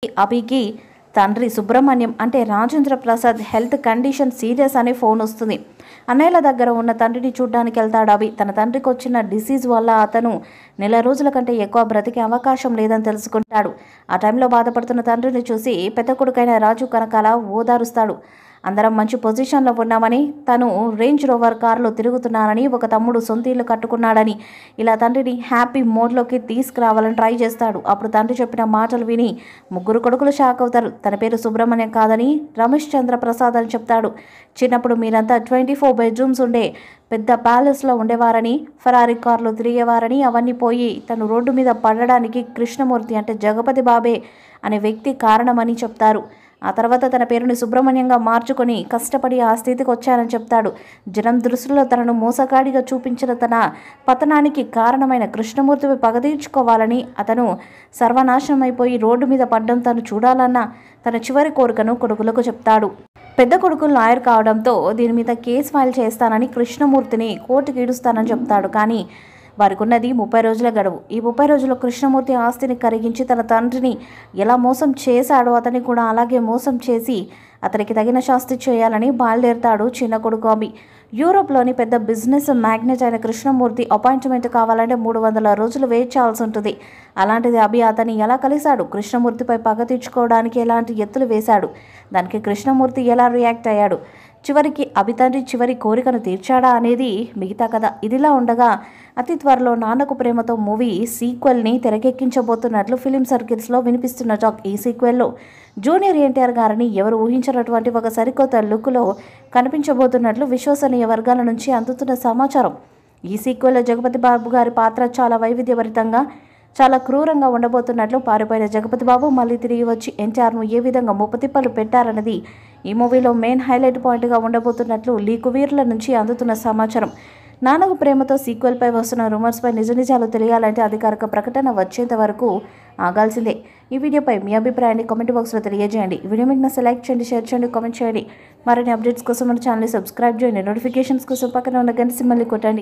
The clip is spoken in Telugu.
అభికి తండ్రి సుబ్రహ్మణ్యం అంటే Rajendra Prasad health condition serious అనే ఫోన్ వస్తుంది. అన్నయ్యల దగ్గర ఉన్న తండ్రిని చూడ్డానికి వెళ్తాడు అభి. తన తండ్రికి వచ్చిన డిసీజ్ వల్ల అతను నెల రోజుల కంటే ఎక్కువ బ్రతికే అవకాశం లేదని తెలుసుకుంటాడు. ఆ టైంలో బాధపడుతున్న తండ్రిని చూసి పెద్ద కొడుకైన రాజు కనకాల ఓదారుస్తాడు. అందరం మంచి పొజిషన్లో ఉన్నామని, తను రేంజ్ రోవర్ కారులో తిరుగుతున్నానని, ఒక తమ్ముడు సొంత ఇల్లు కట్టుకున్నాడని ఇలా తండ్రిని హ్యాపీ మోడ్లోకి తీసుకురావాలని ట్రై చేస్తాడు. అప్పుడు తండ్రి చెప్పిన మాటలు విని ముగ్గురు కొడుకులు షాక్ అవుతారు. తన పేరు సుబ్రహ్మణ్యం కాదని రమేష్ చంద్ర ప్రసాద్ అని చెప్తాడు. చిన్నప్పుడు మీరంతా 24 బెడ్రూమ్స్ ఉండే పెద్ద ప్యాలెస్లో ఉండేవారని, ఫరారీ కార్లో తిరిగేవారని, అవన్నీ పోయి తను రోడ్డు మీద పడడానికి కృష్ణమూర్తి అంటే జగపతి బాబే అనే వ్యక్తి కారణమని చెప్తారు. ఆ తర్వాత తన పేరుని సుబ్రహ్మణ్యంగా మార్చుకొని కష్టపడి ఆ స్థితికి వచ్చానని చెప్తాడు. జనం దృష్టిలో తనను మోసగాడిగా చూపించిన తన పతనానికి కారణమైన కృష్ణమూర్తిపై పగ తీర్చుకోవాలని, అతను సర్వనాశనం అయిపోయి రోడ్డు మీద పడ్డం తను చూడాలన్న తన చివరి కోరికను కొడుకులకు చెప్తాడు. పెద్ద కొడుకు లాయర్ కావడంతో దీని మీద కేసు ఫైల్ చేస్తానని కృష్ణమూర్తిని కోర్టుకి ఈడుస్తానని చెప్తాడు. కానీ వారికి ఉన్నది 30 రోజుల గడువు. ఈ 30 రోజుల్లో కృష్ణమూర్తి ఆస్తిని కరిగించి తన తండ్రిని ఎలా మోసం చేశాడో అతన్ని కూడా అలాగే మోసం చేసి అతనికి తగిన శాస్తి చేయాలని బయలుదేరతాడు చిన్న కొడుకు అభి. యూరోప్లోని పెద్ద బిజినెస్ మ్యాగ్నెట్ అయిన కృష్ణమూర్తి అపాయింట్మెంట్ కావాలంటే 300 రోజులు వెయిట్ చేయాల్సి ఉంటుంది. అలాంటిది అభి అతన్ని ఎలా కలిశాడు, కృష్ణమూర్తిపై పగ తీర్చుకోవడానికి ఎలాంటి ఎత్తులు వేశాడు, దానికి కృష్ణమూర్తి ఎలా రియాక్ట్ అయ్యాడు, చివరికి అభి తండ్రి చివరి కోరికను తీర్చాడా అనేది మిగతా కథ. ఇదిలా ఉండగా అతి త్వరలో నాన్నకు ప్రేమతో మూవీ సీక్వెల్ని తెరకెక్కించబోతున్నట్లు ఫిలిం సర్కిల్స్లో వినిపిస్తున్న టాక్. ఈ సీక్వెల్లో జూనియర్ ఎన్టీఆర్ గారిని ఎవరు ఊహించినటువంటి ఒక సరికొత్త లుక్లో కనిపించబోతున్నట్లు విశ్వసనీయ వర్గాల నుంచి అందుతున్న సమాచారం. ఈ సీక్వెల్లో జగపతి బాబు గారి పాత్ర చాలా వైవిధ్యభరితంగా, చాలా క్రూరంగా ఉండబోతున్నట్లు, పారిపోయిన జగపతి బాబు మళ్ళీ తిరిగి వచ్చి ఎన్టీఆర్ను ఏ విధంగా ముప్పతిప్పలు పెట్టారన్నది ఈ మూవీలో మెయిన్ హైలైట్ పాయింట్గా ఉండబోతున్నట్లు లీకు వీర్ల నుంచి అందుతున్న సమాచారం. నాన్నకు ప్రేమతో సీక్వెల్పై వస్తున్న రూమర్స్పై నిజాలు తెలియాలంటే అధికారిక ప్రకటన వచ్చేంత వరకు ఆగాల్సిందే. ఈ వీడియోపై మీ అభిప్రాయాన్ని కామెంట్ బాక్స్లో తెలియజేయండి. ఈ వీడియో మీకు నచ్చితే లైక్ చేయండి, షేర్ చేయండి, కామెంట్ చేయండి. మరిన్ని అప్డేట్స్ కోసం మన ఛానల్ని సబ్స్క్రైబ్ చేయండి. నోటిఫికేషన్స్ కోసం పక్కన ఉన్న గంట సింబల్ని కొట్టండి.